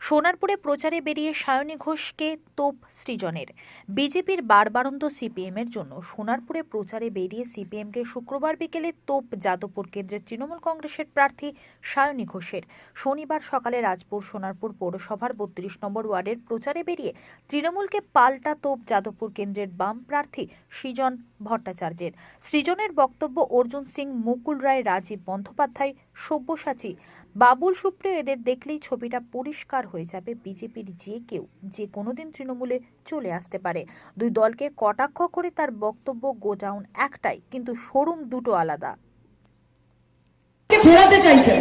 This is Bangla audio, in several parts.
সোনারপুরে প্রচারে বেরিয়ে সায়নী ঘোষকে তোপ সৃজনের। বিজেপির বারবারন্ত সিপিএমের জন্য সোনারপুরে প্রচারে বেরিয়ে সিপিএমকে শুক্রবার বিকেলে তোপ যাদবপুর কেন্দ্রের তৃণমূল কংগ্রেসের প্রার্থী সায়নী ঘোষের। শনিবার সকালে রাজপুর সোনারপুর পৌরসভার ৩২ নম্বর ওয়ার্ডের প্রচারে বেরিয়ে তৃণমূলকে পাল্টা তোপ যাদবপুর কেন্দ্রের বাম প্রার্থী সৃজন ভট্টাচার্যের। সৃজনের বক্তব্য, অর্জুন সিং, মুকুল রায়, রাজীব বন্দ্যোপাধ্যায়, সব্যসাচী, বাবুল সুপ্রিয় এদের দেখলেই ছবিটা পরিষ্কার হয়ে যাবে বিজেপির যে কেউ যে কোনোদিন তৃণমূলে চলে আসতে পারে। দুই দলকে কটাক্ষ করে তার বক্তব্য, গোডাউন একটাই কিন্তু শোরুম দুটো আলাদা। ফেরাতে চাইছে।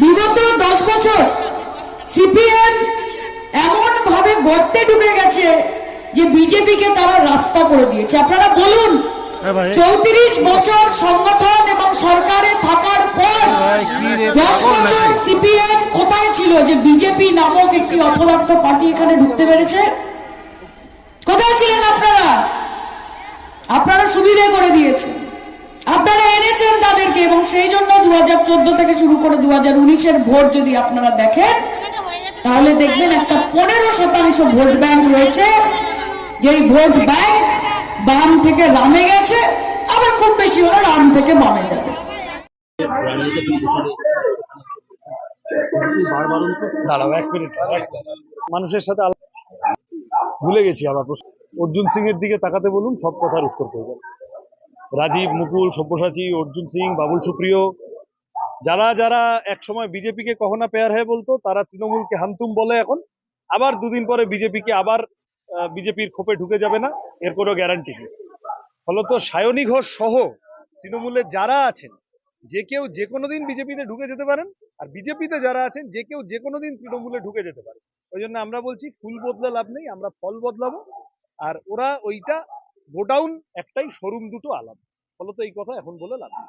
বিগত 10 বছর সিপিএম এমন ভাবে গর্তে ঢুকে গেছে যে বিজেপিকে তারা রাস্তা করে দিয়েছে। আপনারা বলুন, 34 বছর সংগঠন এবং সরকারে থাকার পর 10 বছর সিপিএম কোথায় ছিল যে বিজেপি নামক একটি অপদার্থ পার্টি এখানে ঢুকতে পেরেছে? কোথায় ছিলেন আপনারা? আপনারা সুবিধা করে দিয়েছেন, আপনারা এনেছেন তাদেরকে, এবং সেই জন্য 2014 থেকে শুরু করে 2019-এর ভোট যদি আপনারা দেখেন তাহলে দেখবেন একটা 15% ভোট ব্যাংক রয়েছে, যেই ভোট ব্যাংক বাম থেকে রামে গেছে, আবার খুব বেশি হলে রাম থেকে বামে যাবে। মানুষের সাথে ভুলে গেছি আবার অর্জুন সিং এর দিকে তাকাতে বলুন, সব কথার উত্তর পেয়ে যাবেন। রাজীব, মুকুল, সব্যসাচী, অর্জুন সিং, বাবুল সুপ্রিয়, যারা যারা একসময় বিজেপিকে কখনো পেয়ার হয়ে বলতো, তারা তৃণমূলকে হামতুম বলে এখন। আবার দুদিন পরে বিজেপিকে আবার বিজেপির খোপে ঢুকে যাবে না, এর কোনো গ্যারান্টি নেই। ফলত সায়নী ঘোষ সহ তৃণমূলে যারা আছেন যে কেউ যে কোনো দিন বিজেপিতে ঢুকে যেতে পারেন, আর বিজেপিতে যারা আছেন যে কেউ যে কোনো দিন তৃণমূলে ঢুকে যেতে পারে। ওই জন্য আমরা বলছি, ফুল বদলে লাভ নেই, আমরা ফল বদলাবো। আর ওরা ওইটা গোডাউন একটাই, শোরুম দুটো আলাদা। ফলত এই কথা এখন বলে লাভ নেই।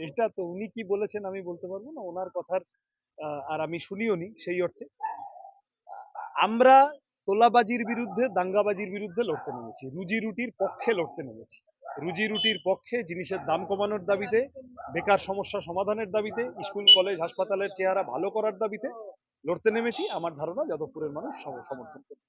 এটা তো উনি কি বলেছেন আমি বলতে পারবো না, ওনার কথার আর আমি শুনিও নি। সেই অর্থে আমরা তোলাবাজির বিরুদ্ধে, দাঙ্গাবাজির বিরুদ্ধে লড়তে নেমেছি, রুজি রুটির পক্ষে লড়তে নেমেছি। রুজি রুটির পক্ষে, জিনিসের দাম কমানোর দাবিতে, বেকার সমস্যা সমাধানের দাবিতে, স্কুল কলেজ হাসপাতালের চেহারা ভালো করার দাবিতে লড়তে নেমেছি। আমার ধারণা যাদবপুরের মানুষ সমর্থন করবে।